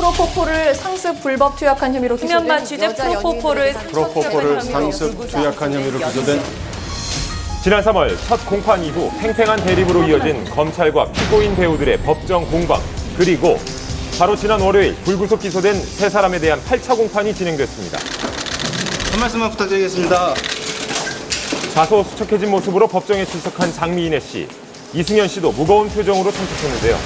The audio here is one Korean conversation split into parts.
프로포폴을 상습 불법 투약한 혐의로 기소된 김현마 취재 프로포폴을 상습 투약한 혐의로 기소된 지난 3월 첫 공판 이후 팽팽한 대립으로 이어진 검찰과 피고인 배우들의 법정 공방. 그리고 바로 지난 월요일 불구속 기소된 세 사람에 대한 8차 공판이 진행됐습니다. 한 말씀만 부탁드리겠습니다. 다소 수척해진 모습으로 법정에 출석한 장미인혜 씨. 이승현 씨도 무거운 표정으로 참석했는데요.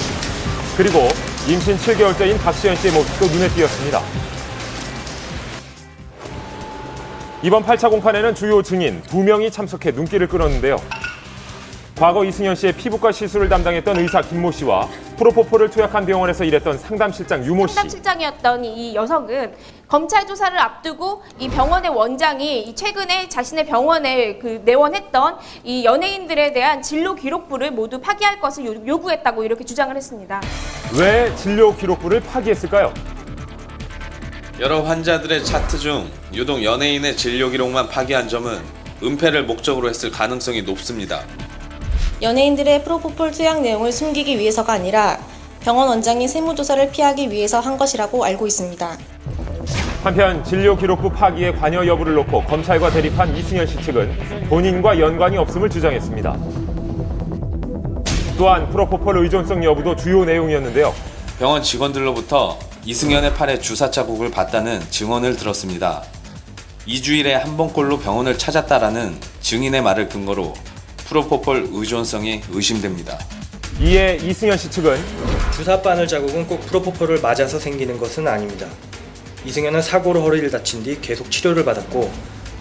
그리고 임신 7개월째인 박시현 씨의 모습도 눈에 띄었습니다. 이번 8차 공판에는 주요 증인 2명이 참석해 눈길을 끌었는데요. 과거 이승현 씨의 피부과 시술을 담당했던 의사 김모 씨와 프로포폴을 투약한 병원에서 일했던 상담실장 유모 씨. 상담실장이었던 이 여성은 검찰 조사를 앞두고 이 병원의 원장이 최근에 자신의 병원에 내원했던 이 연예인들에 대한 진료 기록부를 모두 파기할 것을 요구했다고 이렇게 주장을 했습니다. 왜 진료 기록부를 파기했을까요? 여러 환자들의 차트 중 유독 연예인의 진료 기록만 파기한 점은 은폐를 목적으로 했을 가능성이 높습니다. 연예인들의 프로포폴 투약 내용을 숨기기 위해서가 아니라 병원 원장이 세무조사를 피하기 위해서 한 것이라고 알고 있습니다. 한편 진료 기록부 파기의 관여 여부를 놓고 검찰과 대립한 이승현 씨 측은 본인과 연관이 없음을 주장했습니다. 또한 프로포폴 의존성 여부도 주요 내용이었는데요. 병원 직원들로부터 이승현의 팔에 주사 자국을 봤다는 증언을 들었습니다. 2주일에 한 번꼴로 병원을 찾았다라는 증인의 말을 근거로 프로포폴 의존성이 의심됩니다. 이에 이승현 씨 측은 주사 바늘 자국은 꼭 프로포폴을 맞아서 생기는 것은 아닙니다. 이승현은 사고로 허리를 다친 뒤 계속 치료를 받았고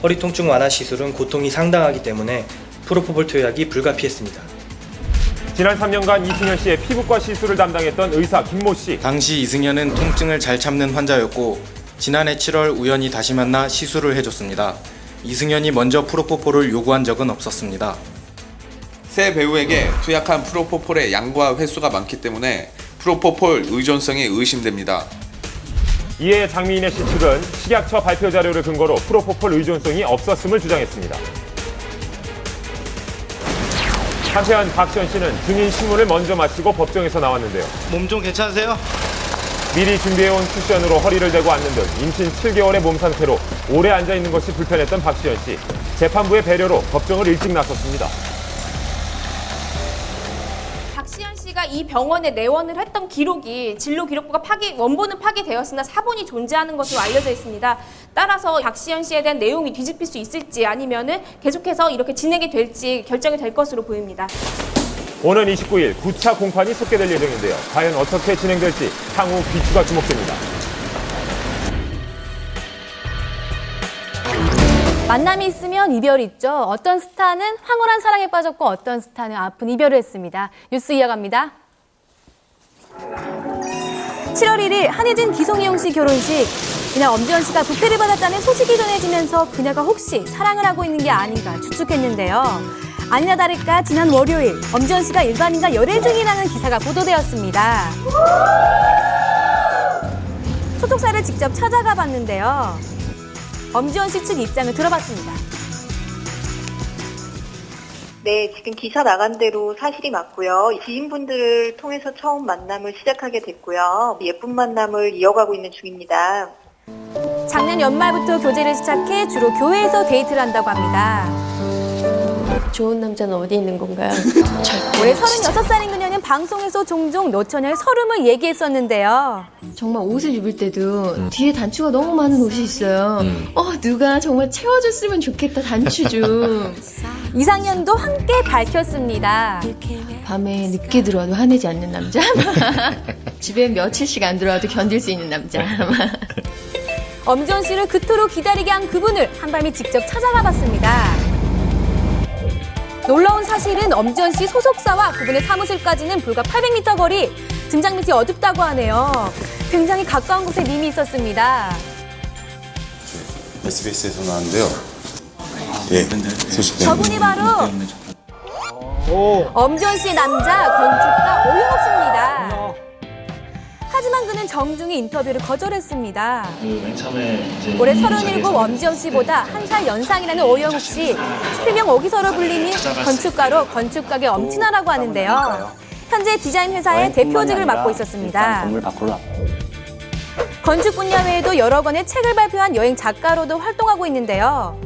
허리 통증 완화 시술은 고통이 상당하기 때문에 프로포폴 투약이 불가피했습니다. 지난 3년간 이승현 씨의 피부과 시술을 담당했던 의사 김모 씨. 당시 이승현은 통증을 잘 참는 환자였고 지난해 7월 우연히 다시 만나 시술을 해줬습니다. 이승현이 먼저 프로포폴을 요구한 적은 없었습니다. 새 배우에게 투약한 프로포폴의 양과 횟수가 많기 때문에 프로포폴 의존성이 의심됩니다. 이에 장미인혜 씨 측은 식약처 발표 자료를 근거로 프로포폴 의존성이 없었음을 주장했습니다. 한편 박시현 씨는 증인 신문을 먼저 마치고 법정에서 나왔는데요. 몸 좀 괜찮으세요? 미리 준비해온 쿠션으로 허리를 대고 앉는 등 임신 7개월의 몸 상태로 오래 앉아있는 것이 불편했던 박시현 씨. 재판부의 배려로 법정을 일찍 나섰습니다. 박시현 씨가 이 병원에 내원을 했던 기록이 진료 기록부가 원본은 파기되었으나 사본이 존재하는 것으로 알려져 있습니다. 따라서 박시현 씨에 대한 내용이 뒤집힐 수 있을지 아니면은 계속해서 이렇게 진행이 될지 결정이 될 것으로 보입니다. 오는 29일 9차 공판이 속개될 예정인데요. 과연 어떻게 진행될지 향후 귀추가 주목됩니다. 만남이 있으면 이별이 있죠. 어떤 스타는 황홀한 사랑에 빠졌고 어떤 스타는 아픈 이별을 했습니다. 뉴스 이어갑니다. 7월 1일 한혜진 기성예용 씨 결혼식. 그냥 엄지원 씨가 부패를 받았다는 소식이 전해지면서 그녀가 혹시 사랑을 하고 있는 게 아닌가 추측했는데요. 아니나 다를까 지난 월요일 엄지원 씨가 일반인과 열애 중이라는 기사가 보도되었습니다. 소속사를 직접 찾아가 봤는데요. 엄지원 씨 측 입장을 들어봤습니다. 네, 지금 기사 나간 대로 사실이 맞고요. 지인분들을 통해서 처음 만남을 시작하게 됐고요. 예쁜 만남을 이어가고 있는 중입니다. 작년 연말부터 교제를 시작해 주로 교회에서 데이트를 한다고 합니다. 좋은 남자는 어디 있는 건가요? 올해 36살인 그녀는 방송에서 종종 노처녀의 서름을 얘기했었는데요. 정말 옷을 입을 때도 뒤에 단추가 너무 많은 옷이 있어요. 누가 정말 채워줬으면 좋겠다, 단추 좀. 이상년도 함께 밝혔습니다. 밤에 늦게 들어와도 화내지 않는 남자? 집에 며칠씩 안 들어와도 견딜 수 있는 남자. 엄지원 씨를 그토록 기다리게 한 그분을 한밤이 직접 찾아가 봤습니다. 놀라운 사실은 엄지원 씨 소속사와 그분의 사무실까지는 불과 800m 거리. 등장 밑이 어둡다고 하네요. 굉장히 가까운 곳에 님이 있었습니다. SBS에서 나왔는데요. 예, 소식. 저분이 바로 엄지원 씨의 남자 건축가 오영욱 씨입니다. 하지만 그는 정중히 인터뷰를 거절했습니다. 올해 37 엄지원 씨보다 1살 연상이라는 오영욱 씨. 필명 오기서로 불리는 건축가로 건축가게 엄친아라고 하는데요. 현재 디자인 회사의 대표직을 맡고 있었습니다. 건축 분야 외에도 여러 권의 책을 발표한 여행 작가로도 활동하고 있는데요.